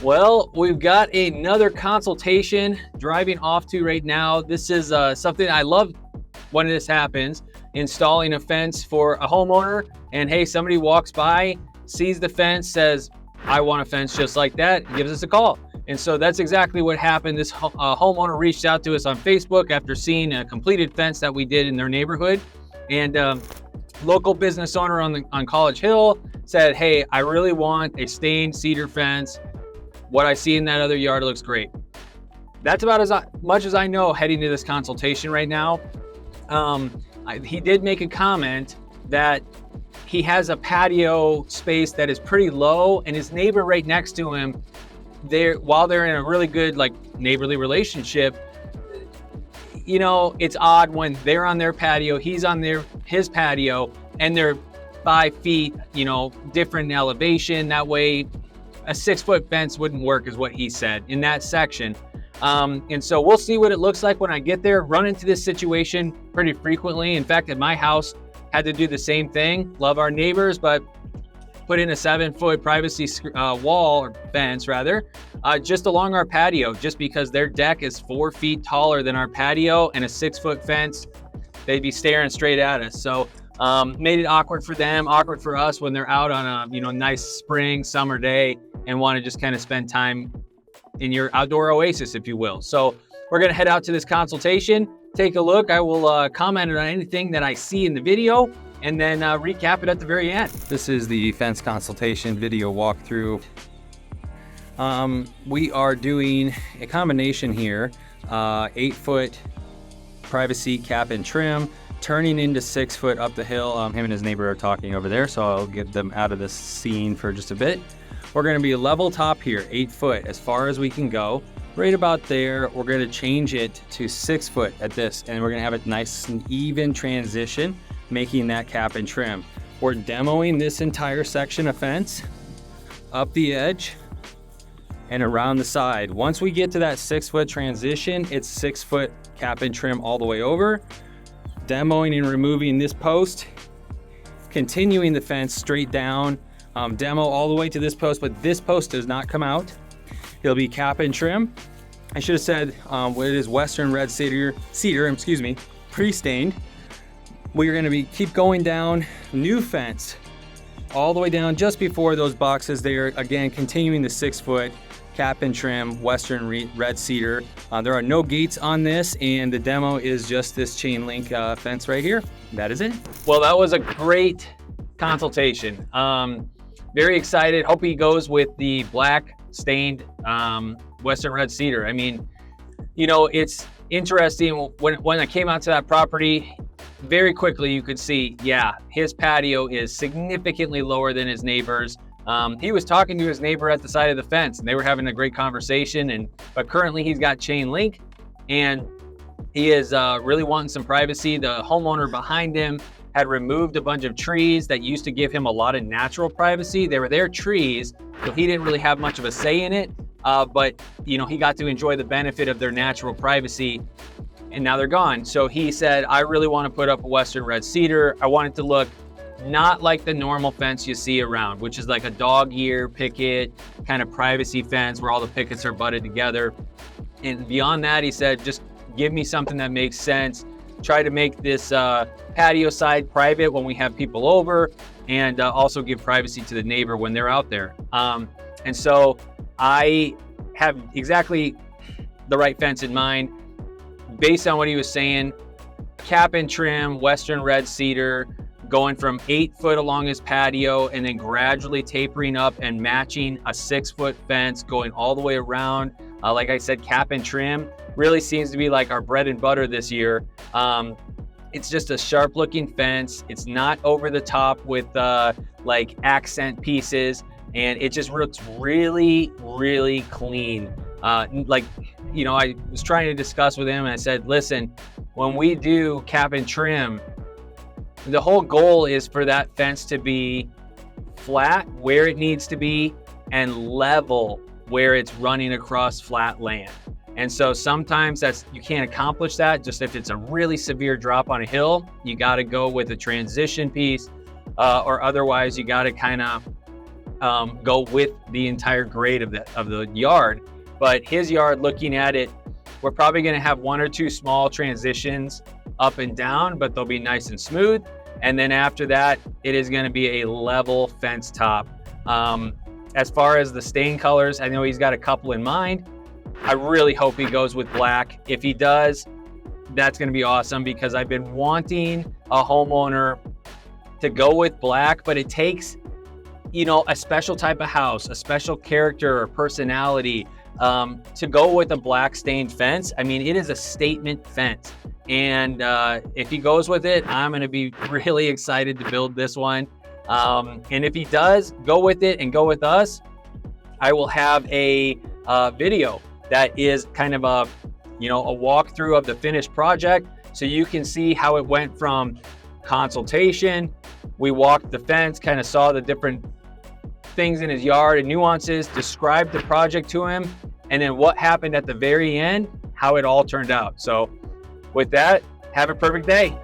Well, we've got another consultation driving off to right now. This is something I love when this happens, installing a fence for a homeowner. And hey, somebody walks by, sees the fence, says, I want a fence just like that, gives us a call. And so that's exactly what happened. This homeowner reached out to us on Facebook after seeing a completed fence that we did in their neighborhood. And local business owner on College Hill said, hey, I really want a stained cedar fence. What I see in that other yard looks great. That's about as much as I know heading to this consultation right now. He did make a comment that he has a patio space that is pretty low, and his neighbor right next to him, while they're in a really good neighborly relationship, it's odd when they're on their patio, he's on his patio, and they're 5 feet, different in elevation. That way, a 6-foot fence wouldn't work, is what he said in that section. And so we'll see what it looks like when I get there. Run into this situation pretty frequently. In fact, at my house, had to do the same thing. Love our neighbors, but put in a 7-foot privacy wall, or fence rather, just along our patio, just because their deck is 4 feet taller than our patio, and a 6-foot fence, they'd be staring straight at us. So made it awkward for them, awkward for us when they're out on a nice spring, summer day and want to just kind of spend time in your outdoor oasis, if you will. So we're going to head out to this consultation, take a look. I will comment on anything that I see in the video, and then recap it at the very end. This is the fence consultation video walkthrough. We are doing a combination here, 8-foot privacy cap and trim, turning into 6-foot up the hill. Him and his neighbor are talking over there, so I'll get them out of this scene for just a bit. We're going to be level top here, 8 foot, as far as we can go. Right about there, we're going to change it to 6 foot at this, and we're going to have a nice and even transition, making that cap and trim. We're demoing this entire section of fence up the edge and around the side. Once we get to that 6-foot transition, it's 6-foot cap and trim all the way over. Demoing and removing this post, continuing the fence straight down, demo all the way to this post, but this post does not come out. It'll be cap and trim. I should have said what it is, Western red cedar, pre-stained. We're going to keep going down, new fence all the way down just before those boxes there. Again, continuing the 6-foot cap and trim, Western red cedar. There are no gates on this, and the demo is just this chain link fence right here. That is it. Well, that was a great consultation. Very excited. Hope he goes with the black stained Western red cedar. I mean, it's interesting. When I came out to that property, very quickly you could see, yeah, his patio is significantly lower than his neighbor's. He was talking to his neighbor at the side of the fence, and they were having a great conversation. But currently he's got chain link, and he is really wanting some privacy. The homeowner behind him had removed a bunch of trees that used to give him a lot of natural privacy. They were their trees, so he didn't really have much of a say in it. But he got to enjoy the benefit of their natural privacy, and now they're gone. So he said, I really want to put up a Western red cedar. I want it to look not like the normal fence you see around, which is like a dog ear picket kind of privacy fence where all the pickets are butted together. And beyond that, he said, just give me something that makes sense. Try to make this patio side private when we have people over, and also give privacy to the neighbor when they're out there. And so I have exactly the right fence in mind based on what he was saying. Cap and trim, Western red cedar, going from 8 foot along his patio and then gradually tapering up and matching a 6-foot fence going all the way around. Like I said, cap and trim really seems to be like our bread and butter this year. It's just a sharp looking fence. It's not over the top with like accent pieces, and it just looks really, really clean. I was trying to discuss with him, and I said, listen, when we do cap and trim, the whole goal is for that fence to be flat where it needs to be and level where it's running across flat land. And so sometimes you can't accomplish that. Just if it's a really severe drop on a hill, you got to go with a transition piece, or otherwise you got to kind of go with the entire grade of the yard. But his yard, looking at it, we're probably going to have 1 or 2 small transitions up and down, but they'll be nice and smooth. And then after that, it is going to be a level fence top. As far as the stain colors, I know he's got a couple in mind. I really hope he goes with black. If he does, that's going to be awesome, because I've been wanting a homeowner to go with black, but it takes, you know, a special type of house, a special character or personality to go with a black stained fence. I mean, it is a statement fence. And if he goes with it, I'm going to be really excited to build this one. And if he does go with it and go with us, I will have a video that is kind of a, you know, a walkthrough of the finished project, so you can see how it went from consultation. We walked the fence, kind of saw the different things in his yard and nuances, described the project to him, and then what happened at the very end, how it all turned out. So with that, have a perfect day.